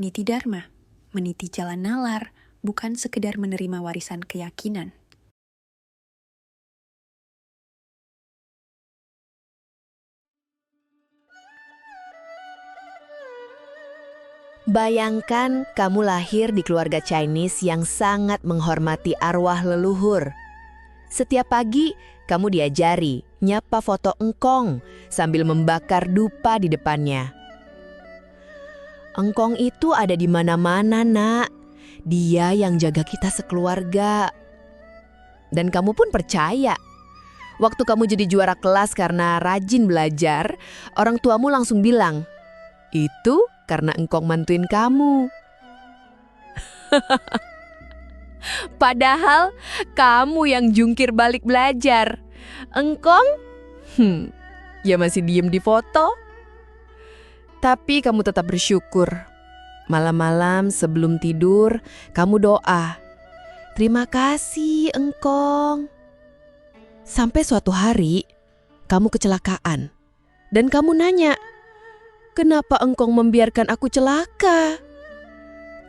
Niti Dharma, meniti jalan nalar, bukan sekedar menerima warisan keyakinan. Bayangkan kamu lahir di keluarga Chinese yang sangat menghormati arwah leluhur. Setiap pagi, kamu diajari nyapa foto engkong sambil membakar dupa di depannya. Engkong itu ada di mana-mana, Nak. Dia yang jaga kita sekeluarga. Dan kamu pun percaya. Waktu kamu jadi juara kelas karena rajin belajar, orang tuamu langsung bilang, "Itu karena engkong mantuin kamu." Padahal kamu yang jungkir balik belajar. Engkong? Ya masih diem di foto. Tapi kamu tetap bersyukur. Malam-malam sebelum tidur, kamu doa. "Terima kasih, engkong." Sampai suatu hari, kamu kecelakaan. Dan kamu nanya, "Kenapa engkong membiarkan aku celaka?"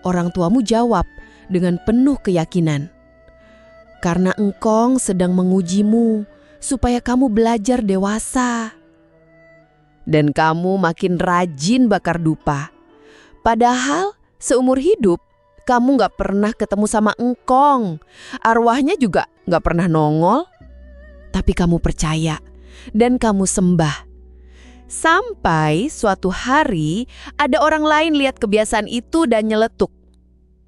Orang tuamu jawab dengan penuh keyakinan, "Karena engkong sedang mengujimu supaya kamu belajar dewasa." Dan kamu makin rajin bakar dupa. Padahal seumur hidup kamu gak pernah ketemu sama engkong. Arwahnya juga gak pernah nongol. Tapi kamu percaya dan kamu sembah. Sampai suatu hari ada orang lain lihat kebiasaan itu dan nyeletuk,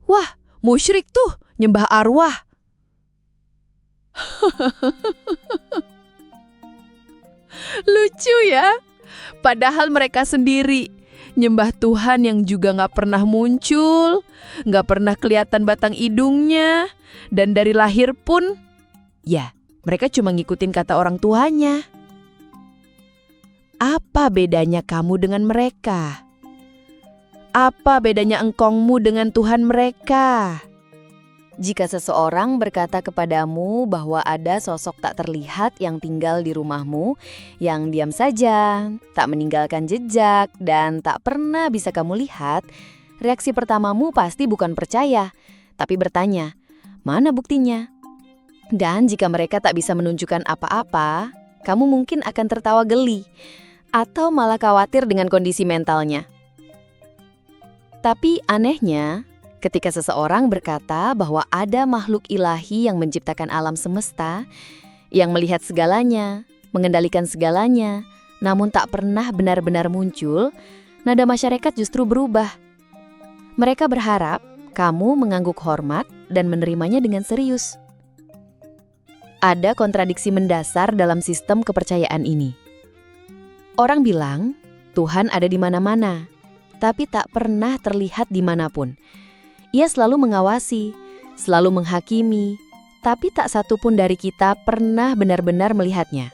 "Wah, musyrik tuh nyembah arwah." Lucu ya? Padahal mereka sendiri nyembah Tuhan yang juga gak pernah muncul, gak pernah kelihatan batang hidungnya, dan dari lahir pun, ya mereka cuma ngikutin kata orang tuanya. Apa bedanya kamu dengan mereka? Apa bedanya engkongmu dengan Tuhan mereka? Jika seseorang berkata kepadamu bahwa ada sosok tak terlihat yang tinggal di rumahmu, yang diam saja, tak meninggalkan jejak, dan tak pernah bisa kamu lihat, reaksi pertamamu pasti bukan percaya, tapi bertanya, "Mana buktinya?" Dan jika mereka tak bisa menunjukkan apa-apa, kamu mungkin akan tertawa geli, atau malah khawatir dengan kondisi mentalnya. Tapi anehnya, ketika seseorang berkata bahwa ada makhluk ilahi yang menciptakan alam semesta, yang melihat segalanya, mengendalikan segalanya, namun tak pernah benar-benar muncul, nada masyarakat justru berubah. Mereka berharap kamu mengangguk hormat dan menerimanya dengan serius. Ada kontradiksi mendasar dalam sistem kepercayaan ini. Orang bilang Tuhan ada di mana-mana, tapi tak pernah terlihat dimanapun. Ia selalu mengawasi, selalu menghakimi, tapi tak satu pun dari kita pernah benar-benar melihatnya.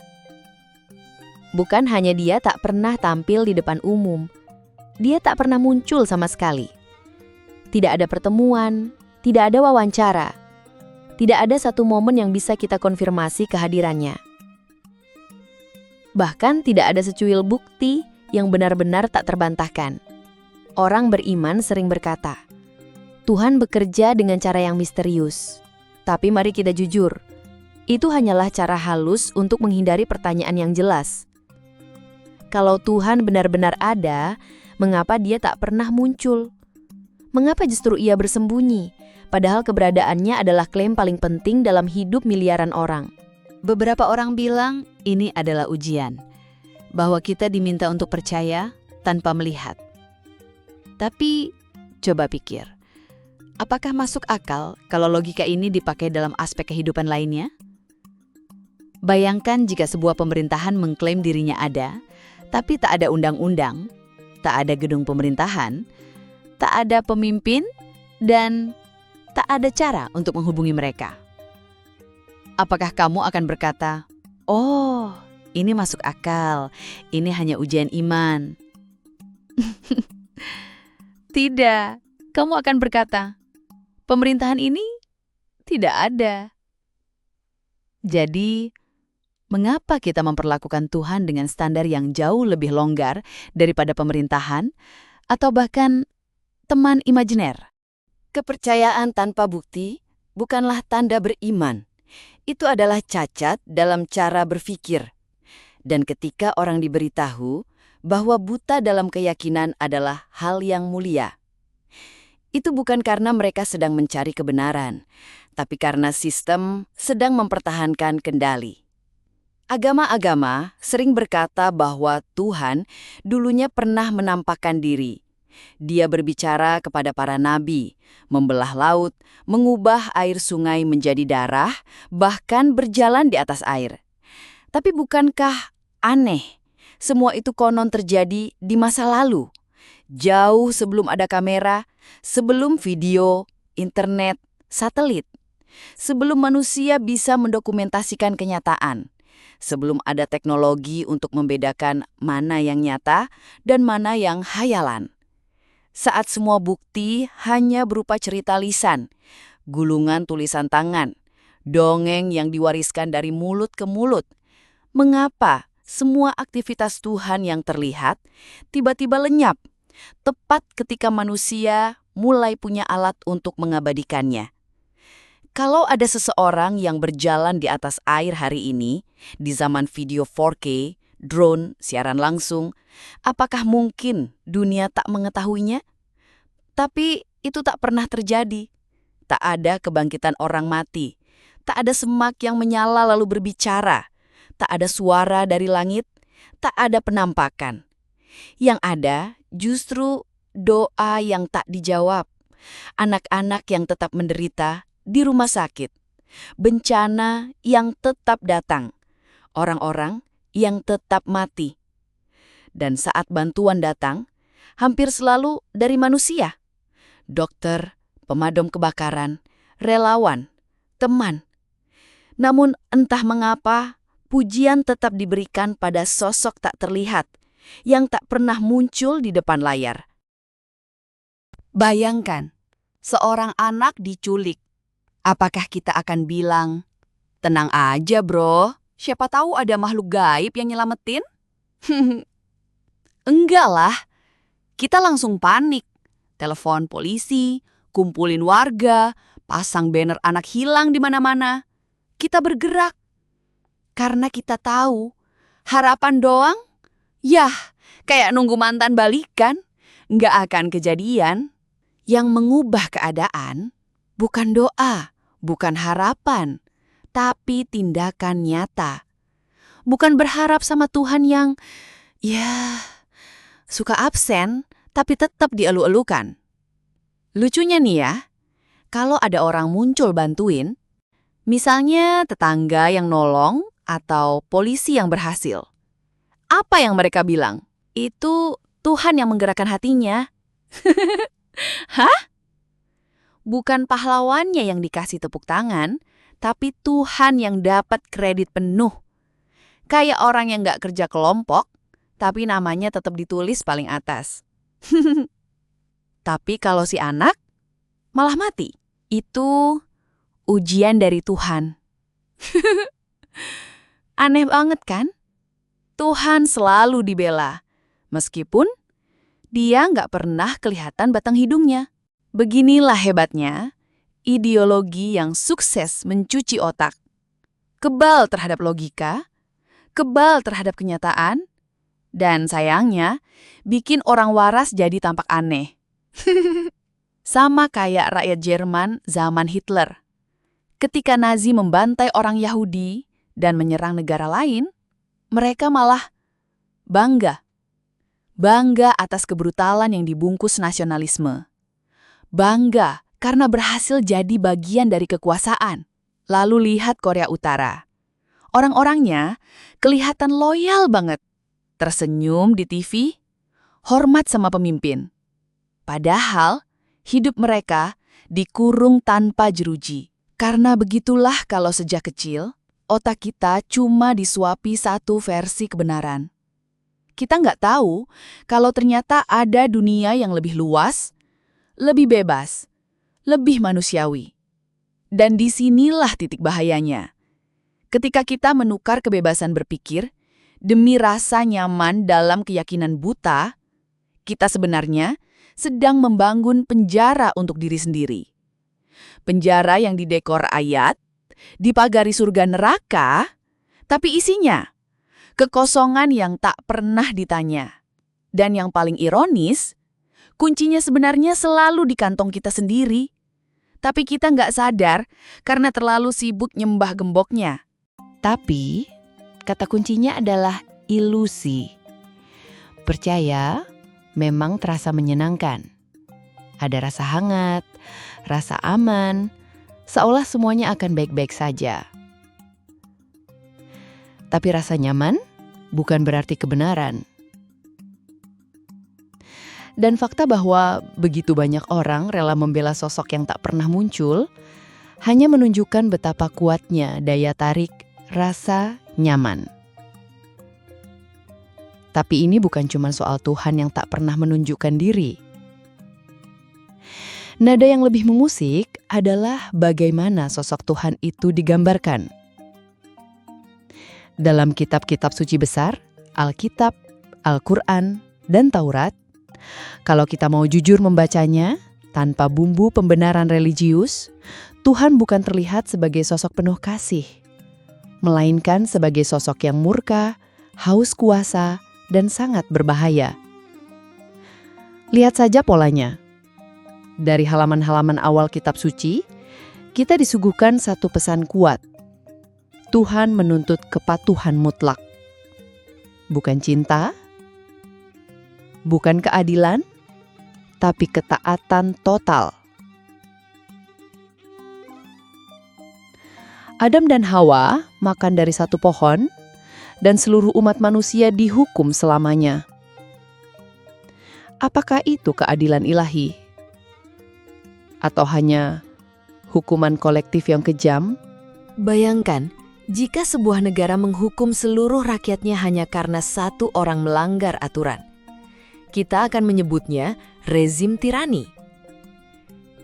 Bukan hanya dia tak pernah tampil di depan umum, dia tak pernah muncul sama sekali. Tidak ada pertemuan, tidak ada wawancara, tidak ada satu momen yang bisa kita konfirmasi kehadirannya. Bahkan tidak ada secuil bukti yang benar-benar tak terbantahkan. Orang beriman sering berkata, Tuhan bekerja dengan cara yang misterius. Tapi mari kita jujur, itu hanyalah cara halus untuk menghindari pertanyaan yang jelas. Kalau Tuhan benar-benar ada, mengapa Dia tak pernah muncul? Mengapa justru Ia bersembunyi, padahal keberadaannya adalah klaim paling penting dalam hidup miliaran orang? Beberapa orang bilang ini adalah ujian, bahwa kita diminta untuk percaya tanpa melihat. Tapi coba pikir, apakah masuk akal kalau logika ini dipakai dalam aspek kehidupan lainnya? Bayangkan jika sebuah pemerintahan mengklaim dirinya ada, tapi tak ada undang-undang, tak ada gedung pemerintahan, tak ada pemimpin, dan tak ada cara untuk menghubungi mereka. Apakah kamu akan berkata, "Oh, ini masuk akal, ini hanya ujian iman"? Tidak, kamu akan berkata, pemerintahan ini tidak ada. Jadi, mengapa kita memperlakukan Tuhan dengan standar yang jauh lebih longgar daripada pemerintahan, atau bahkan teman imajiner. Kepercayaan tanpa bukti bukanlah tanda beriman. Itu adalah cacat dalam cara berpikir. Dan ketika orang diberitahu bahwa buta dalam keyakinan adalah hal yang mulia, itu bukan karena mereka sedang mencari kebenaran, tapi karena sistem sedang mempertahankan kendali. Agama-agama sering berkata bahwa Tuhan dulunya pernah menampakkan diri. Dia berbicara kepada para nabi, membelah laut, mengubah air sungai menjadi darah, bahkan berjalan di atas air. Tapi bukankah aneh? Semua itu konon terjadi di masa lalu. Jauh sebelum ada kamera, sebelum video, internet, satelit. Sebelum manusia bisa mendokumentasikan kenyataan. Sebelum ada teknologi untuk membedakan mana yang nyata dan mana yang hayalan. Saat semua bukti hanya berupa cerita lisan, gulungan tulisan tangan, dongeng yang diwariskan dari mulut ke mulut. Mengapa semua aktivitas Tuhan yang terlihat tiba-tiba lenyap, tepat ketika manusia mulai punya alat untuk mengabadikannya? Kalau ada seseorang yang berjalan di atas air hari ini, di zaman video 4K, drone, siaran langsung, apakah mungkin dunia tak mengetahuinya? Tapi itu tak pernah terjadi. Tak ada kebangkitan orang mati. Tak ada semak yang menyala lalu berbicara. Tak ada suara dari langit. Tak ada penampakan. Yang ada justru doa yang tak dijawab. Anak-anak yang tetap menderita di rumah sakit. Bencana yang tetap datang. Orang-orang yang tetap mati. Dan saat bantuan datang, hampir selalu dari manusia. Dokter, pemadam kebakaran, relawan, teman. Namun entah mengapa, pujian tetap diberikan pada sosok tak terlihat, yang tak pernah muncul di depan layar. Bayangkan, seorang anak diculik. Apakah kita akan bilang, "Tenang aja bro, siapa tahu ada makhluk gaib yang nyelamatin"? Enggak lah, kita langsung panik. Telepon polisi, kumpulin warga, pasang banner anak hilang di mana-mana. Kita bergerak. Karena kita tahu, harapan doang, yah, kayak nunggu mantan balikan, nggak akan kejadian. Yang mengubah keadaan bukan doa, bukan harapan, tapi tindakan nyata. Bukan berharap sama Tuhan yang, ya, suka absen, tapi tetap dielu-elukan. Lucunya nih ya, kalau ada orang muncul bantuin, misalnya tetangga yang nolong atau polisi yang berhasil. Apa yang mereka bilang? Itu Tuhan yang menggerakkan hatinya. Hah? Bukan pahlawannya yang dikasih tepuk tangan, tapi Tuhan yang dapat kredit penuh. Kayak orang yang gak kerja kelompok, tapi namanya tetap ditulis paling atas. Tapi kalau si anak malah mati. Itu ujian dari Tuhan. Aneh banget kan? Tuhan selalu dibela, meskipun dia nggak pernah kelihatan batang hidungnya. Beginilah hebatnya ideologi yang sukses mencuci otak. Kebal terhadap logika, kebal terhadap kenyataan, dan sayangnya bikin orang waras jadi tampak aneh. Sama kayak rakyat Jerman zaman Hitler. Ketika Nazi membantai orang Yahudi dan menyerang negara lain, mereka malah bangga. Bangga atas kebrutalan yang dibungkus nasionalisme. Bangga karena berhasil jadi bagian dari kekuasaan. Lalu lihat Korea Utara. Orang-orangnya kelihatan loyal banget. Tersenyum di TV, hormat sama pemimpin. Padahal hidup mereka dikurung tanpa jeruji. Karena begitulah kalau sejak kecil, otak kita cuma disuapi satu versi kebenaran. Kita nggak tahu kalau ternyata ada dunia yang lebih luas, lebih bebas, lebih manusiawi. Dan disinilah titik bahayanya. Ketika kita menukar kebebasan berpikir demi rasa nyaman dalam keyakinan buta, kita sebenarnya sedang membangun penjara untuk diri sendiri. Penjara yang didekor ayat, dipagari surga neraka, tapi isinya kekosongan yang tak pernah ditanya. Dan yang paling ironis, kuncinya sebenarnya selalu di kantong kita sendiri. Tapi kita nggak sadar karena terlalu sibuk nyembah gemboknya. Tapi, kata kuncinya adalah ilusi. Percaya memang terasa menyenangkan. Ada rasa hangat, rasa aman, seolah semuanya akan baik-baik saja. Tapi rasa nyaman bukan berarti kebenaran. Dan fakta bahwa begitu banyak orang rela membela sosok yang tak pernah muncul, hanya menunjukkan betapa kuatnya daya tarik rasa nyaman. Tapi ini bukan cuma soal Tuhan yang tak pernah menunjukkan diri. Nada yang lebih memusik adalah bagaimana sosok Tuhan itu digambarkan. Dalam kitab-kitab suci besar, Alkitab, Al-Quran, dan Taurat, kalau kita mau jujur membacanya, tanpa bumbu pembenaran religius, Tuhan bukan terlihat sebagai sosok penuh kasih, melainkan sebagai sosok yang murka, haus kuasa, dan sangat berbahaya. Lihat saja polanya. Dari halaman-halaman awal kitab suci, kita disuguhkan satu pesan kuat. Tuhan menuntut kepatuhan mutlak. Bukan cinta, bukan keadilan, tapi ketaatan total. Adam dan Hawa makan dari satu pohon, dan seluruh umat manusia dihukum selamanya. Apakah itu keadilan ilahi? Atau hanya hukuman kolektif yang kejam? Bayangkan, jika sebuah negara menghukum seluruh rakyatnya hanya karena satu orang melanggar aturan. Kita akan menyebutnya rezim tirani.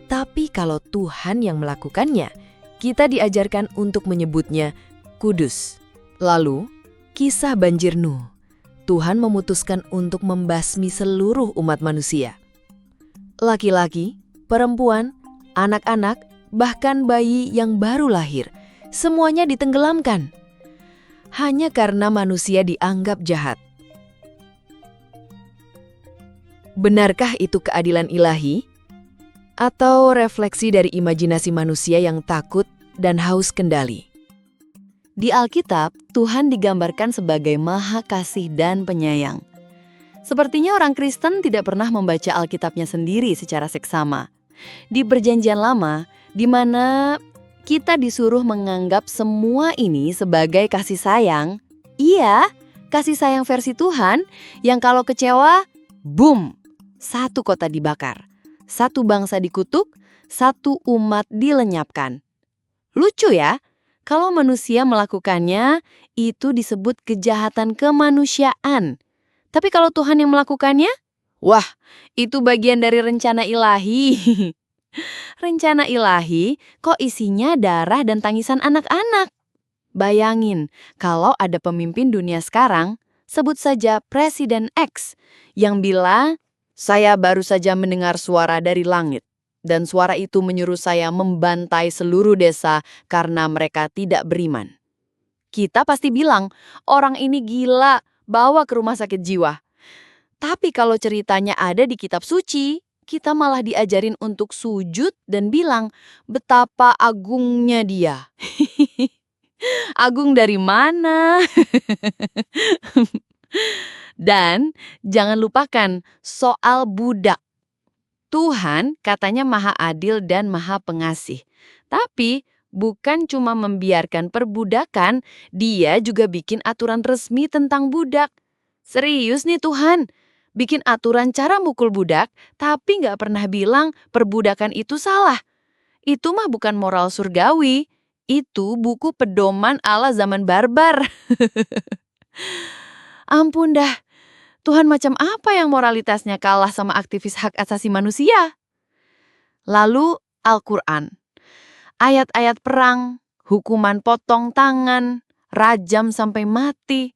Tapi kalau Tuhan yang melakukannya, kita diajarkan untuk menyebutnya kudus. Lalu, kisah banjir Nuh. Tuhan memutuskan untuk membasmi seluruh umat manusia. Laki-laki, perempuan, anak-anak, bahkan bayi yang baru lahir, semuanya ditenggelamkan. Hanya karena manusia dianggap jahat. Benarkah itu keadilan ilahi? Atau refleksi dari imajinasi manusia yang takut dan haus kendali? Di Alkitab, Tuhan digambarkan sebagai Maha Kasih dan Penyayang. Sepertinya orang Kristen tidak pernah membaca Alkitabnya sendiri secara seksama. Di Perjanjian Lama, di mana kita disuruh menganggap semua ini sebagai kasih sayang. Iya, kasih sayang versi Tuhan yang kalau kecewa, boom, satu kota dibakar, satu bangsa dikutuk, satu umat dilenyapkan. Lucu ya? Kalau manusia melakukannya, itu disebut kejahatan kemanusiaan. Tapi kalau Tuhan yang melakukannya, wah, itu bagian dari rencana ilahi. Rencana ilahi kok isinya darah dan tangisan anak-anak. Bayangin, kalau ada pemimpin dunia sekarang, sebut saja Presiden X, yang bilang, saya baru saja mendengar suara dari langit. Dan suara itu menyuruh saya membantai seluruh desa karena mereka tidak beriman. Kita pasti bilang, orang ini gila, bawa ke rumah sakit jiwa. Tapi kalau ceritanya ada di kitab suci, kita malah diajarin untuk sujud dan bilang, betapa agungnya dia. Agung dari mana? Dan jangan lupakan soal budak. Tuhan katanya maha adil dan maha pengasih. Tapi bukan cuma membiarkan perbudakan, dia juga bikin aturan resmi tentang budak. Serius nih Tuhan, bikin aturan cara mukul budak, tapi nggak pernah bilang perbudakan itu salah. Itu mah bukan moral surgawi, itu buku pedoman ala zaman barbar. Ampun dah. Tuhan macam apa yang moralitasnya kalah sama aktivis hak asasi manusia? Lalu Al-Quran. Ayat-ayat perang, hukuman potong tangan, rajam sampai mati.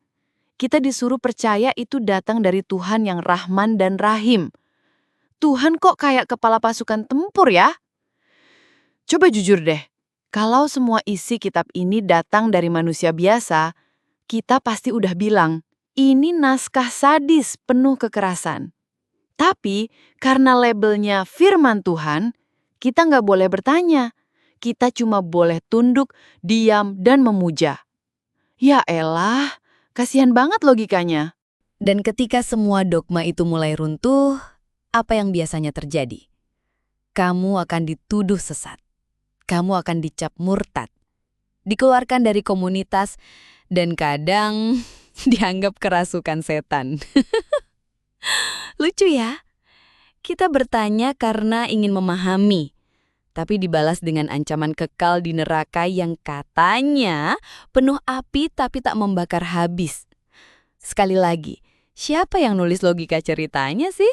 Kita disuruh percaya itu datang dari Tuhan yang Rahman dan Rahim. Tuhan kok kayak kepala pasukan tempur ya? Coba jujur deh, kalau semua isi kitab ini datang dari manusia biasa, kita pasti udah bilang, ini naskah sadis penuh kekerasan. Tapi karena labelnya firman Tuhan, kita nggak boleh bertanya. Kita cuma boleh tunduk, diam, dan memuja. Ya elah, kasihan banget logikanya. Dan ketika semua dogma itu mulai runtuh, apa yang biasanya terjadi? Kamu akan dituduh sesat. Kamu akan dicap murtad. Dikeluarkan dari komunitas dan kadang dianggap kerasukan setan. Lucu ya? Kita bertanya karena ingin memahami, tapi dibalas dengan ancaman kekal di neraka yang katanya penuh api tapi tak membakar habis. Sekali lagi, siapa yang nulis logika ceritanya sih?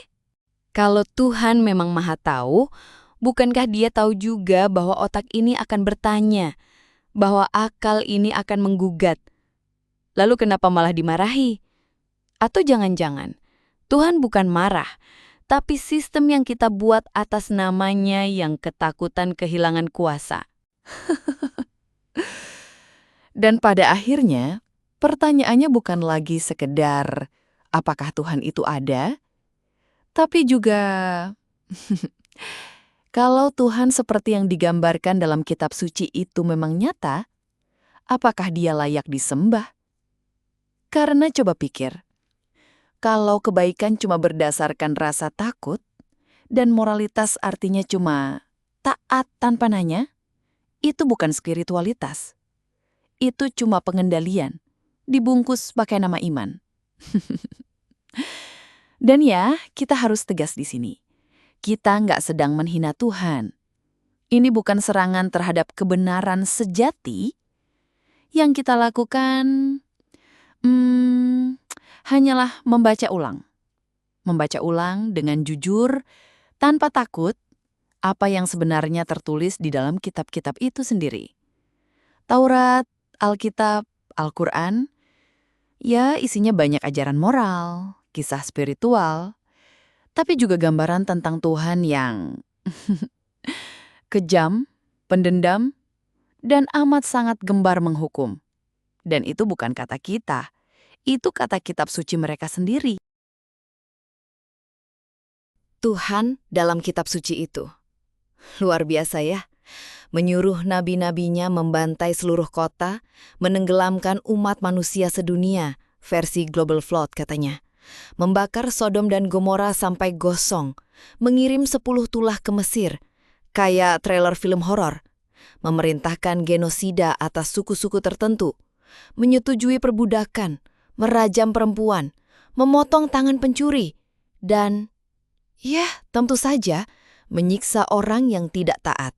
Kalau Tuhan memang Maha Tahu, bukankah Dia tahu juga bahwa otak ini akan bertanya, bahwa akal ini akan menggugat? Lalu kenapa malah dimarahi? Atau jangan-jangan Tuhan bukan marah, tapi sistem yang kita buat atas namanya yang ketakutan kehilangan kuasa. Dan pada akhirnya, pertanyaannya bukan lagi sekedar apakah Tuhan itu ada, tapi juga kalau Tuhan seperti yang digambarkan dalam kitab suci itu memang nyata, apakah Dia layak disembah? Karena coba pikir, kalau kebaikan cuma berdasarkan rasa takut, dan moralitas artinya cuma taat tanpa nanya, itu bukan spiritualitas. Itu cuma pengendalian, dibungkus pakai nama iman. Dan ya, kita harus tegas di sini. Kita nggak sedang menghina Tuhan. Ini bukan serangan terhadap kebenaran sejati. Yang kita lakukan hanyalah membaca ulang. Membaca ulang dengan jujur, tanpa takut, apa yang sebenarnya tertulis di dalam kitab-kitab itu sendiri. Taurat, Alkitab, Al-Quran, ya isinya banyak ajaran moral, kisah spiritual, tapi juga gambaran tentang Tuhan yang kejam, pendendam, dan amat sangat gembar menghukum. Dan itu bukan kata kita. Itu kata kitab suci mereka sendiri. Tuhan dalam kitab suci itu. Luar biasa ya. Menyuruh nabi-nabinya membantai seluruh kota, menenggelamkan umat manusia sedunia, versi Global Flood katanya. Membakar Sodom dan Gomora sampai gosong, mengirim 10 tulah ke Mesir, kayak trailer film horor. Memerintahkan genosida atas suku-suku tertentu, menyetujui perbudakan, merajam perempuan, memotong tangan pencuri, dan, ya tentu saja, menyiksa orang yang tidak taat.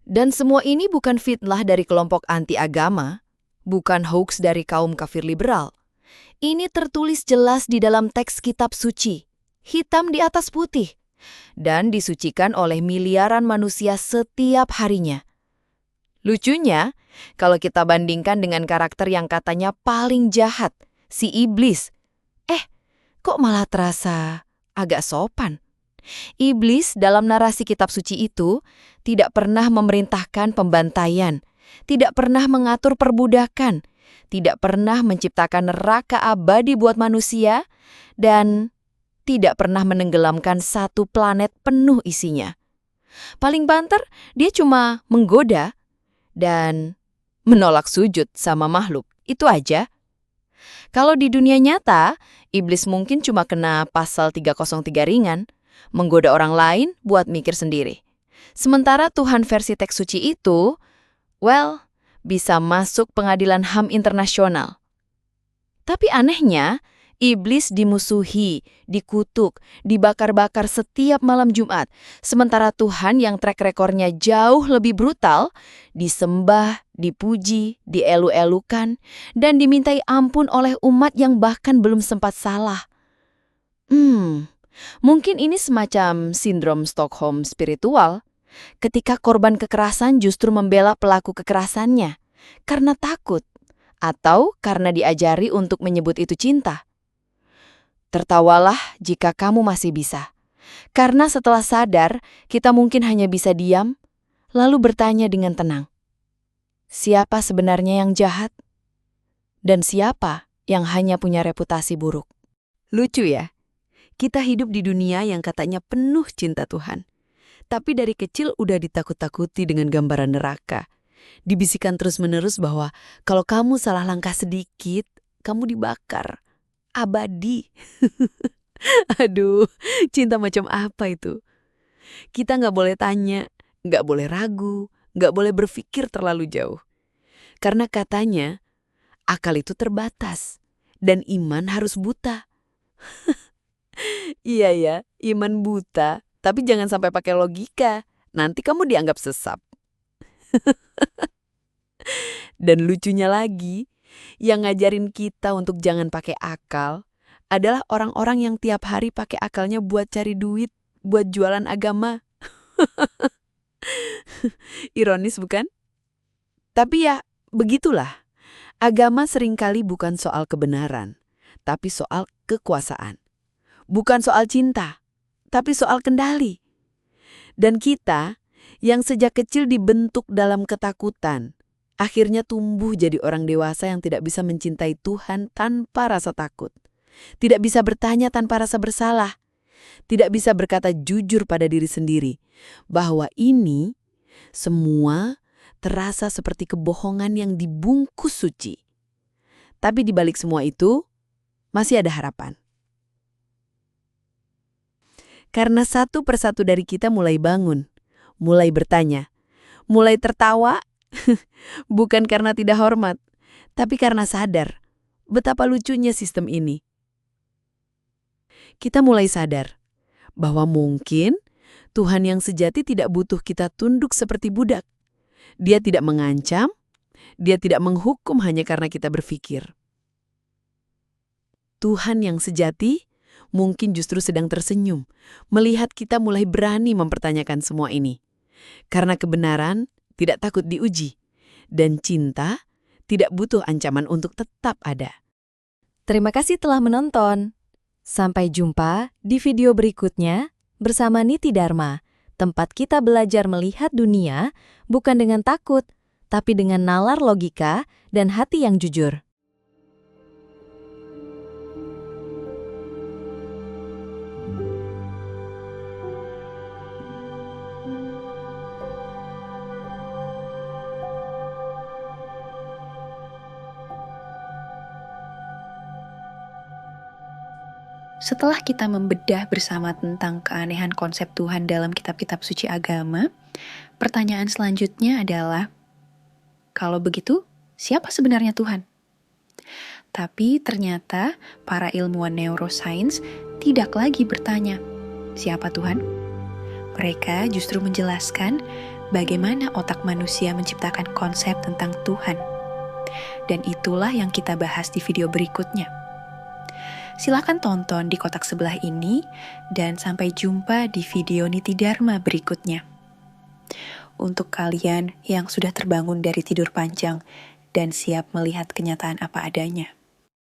Dan semua ini bukan fitnah dari kelompok anti-agama, bukan hoax dari kaum kafir liberal. Ini tertulis jelas di dalam teks kitab suci, hitam di atas putih, dan disucikan oleh miliaran manusia setiap harinya. Lucunya, kalau kita bandingkan dengan karakter yang katanya paling jahat, si iblis, kok malah terasa agak sopan. Iblis dalam narasi kitab suci itu tidak pernah memerintahkan pembantaian, tidak pernah mengatur perbudakan, tidak pernah menciptakan neraka abadi buat manusia, dan tidak pernah menenggelamkan satu planet penuh isinya. Paling banter, dia cuma menggoda dan menolak sujud sama makhluk. Itu aja. Kalau di dunia nyata, iblis mungkin cuma kena pasal 303 ringan, menggoda orang lain buat mikir sendiri. Sementara Tuhan versi teks suci itu, bisa masuk pengadilan HAM internasional. Tapi anehnya, iblis dimusuhi, dikutuk, dibakar-bakar setiap malam Jumat. Sementara Tuhan yang track rekornya jauh lebih brutal, disembah, dipuji, dielu-elukan, dan dimintai ampun oleh umat yang bahkan belum sempat salah. Mungkin ini semacam sindrom Stockholm spiritual, ketika korban kekerasan justru membela pelaku kekerasannya, karena takut, atau karena diajari untuk menyebut itu cinta. Tertawalah jika kamu masih bisa. Karena setelah sadar, kita mungkin hanya bisa diam, lalu bertanya dengan tenang. Siapa sebenarnya yang jahat? Dan siapa yang hanya punya reputasi buruk? Lucu ya? Kita hidup di dunia yang katanya penuh cinta Tuhan. Tapi dari kecil udah ditakut-takuti dengan gambaran neraka. Dibisikan terus-menerus bahwa kalau kamu salah langkah sedikit, kamu dibakar. Abadi. Aduh, cinta macam apa itu? Kita nggak boleh tanya, nggak boleh ragu, nggak boleh berpikir terlalu jauh. Karena katanya, akal itu terbatas dan iman harus buta. Iya ya, iman buta, tapi jangan sampai pakai logika. Nanti kamu dianggap sesat. Dan lucunya lagi, yang ngajarin kita untuk jangan pakai akal adalah orang-orang yang tiap hari pakai akalnya buat cari duit, buat jualan agama. Ironis bukan? Tapi ya, begitulah. Agama seringkali bukan soal kebenaran, tapi soal kekuasaan. Bukan soal cinta, tapi soal kendali. Dan kita yang sejak kecil dibentuk dalam ketakutan, akhirnya tumbuh jadi orang dewasa yang tidak bisa mencintai Tuhan tanpa rasa takut. Tidak bisa bertanya tanpa rasa bersalah. Tidak bisa berkata jujur pada diri sendiri bahwa ini semua terasa seperti kebohongan yang dibungkus suci. Tapi di balik semua itu, masih ada harapan. Karena satu persatu dari kita mulai bangun, mulai bertanya, mulai tertawa, bukan karena tidak hormat, tapi karena sadar betapa lucunya sistem ini. Kita mulai sadar bahwa mungkin Tuhan yang sejati tidak butuh kita tunduk seperti budak. Dia tidak mengancam, dia tidak menghukum hanya karena kita berpikir. Tuhan yang sejati mungkin justru sedang tersenyum, melihat kita mulai berani mempertanyakan semua ini. Karena kebenaran tidak takut diuji, dan cinta tidak butuh ancaman untuk tetap ada. Terima kasih telah menonton. Sampai jumpa di video berikutnya bersama Niti Dharma, tempat kita belajar melihat dunia bukan dengan takut, tapi dengan nalar logika dan hati yang jujur. Setelah kita membedah bersama tentang keanehan konsep Tuhan dalam kitab-kitab suci agama, pertanyaan selanjutnya adalah, kalau begitu, siapa sebenarnya Tuhan? Tapi ternyata para ilmuwan neuroscience tidak lagi bertanya, siapa Tuhan? Mereka justru menjelaskan bagaimana otak manusia menciptakan konsep tentang Tuhan. Dan itulah yang kita bahas di video berikutnya. Silahkan tonton di kotak sebelah ini, dan sampai jumpa di video Niti Dharma berikutnya. Untuk kalian yang sudah terbangun dari tidur panjang dan siap melihat kenyataan apa adanya.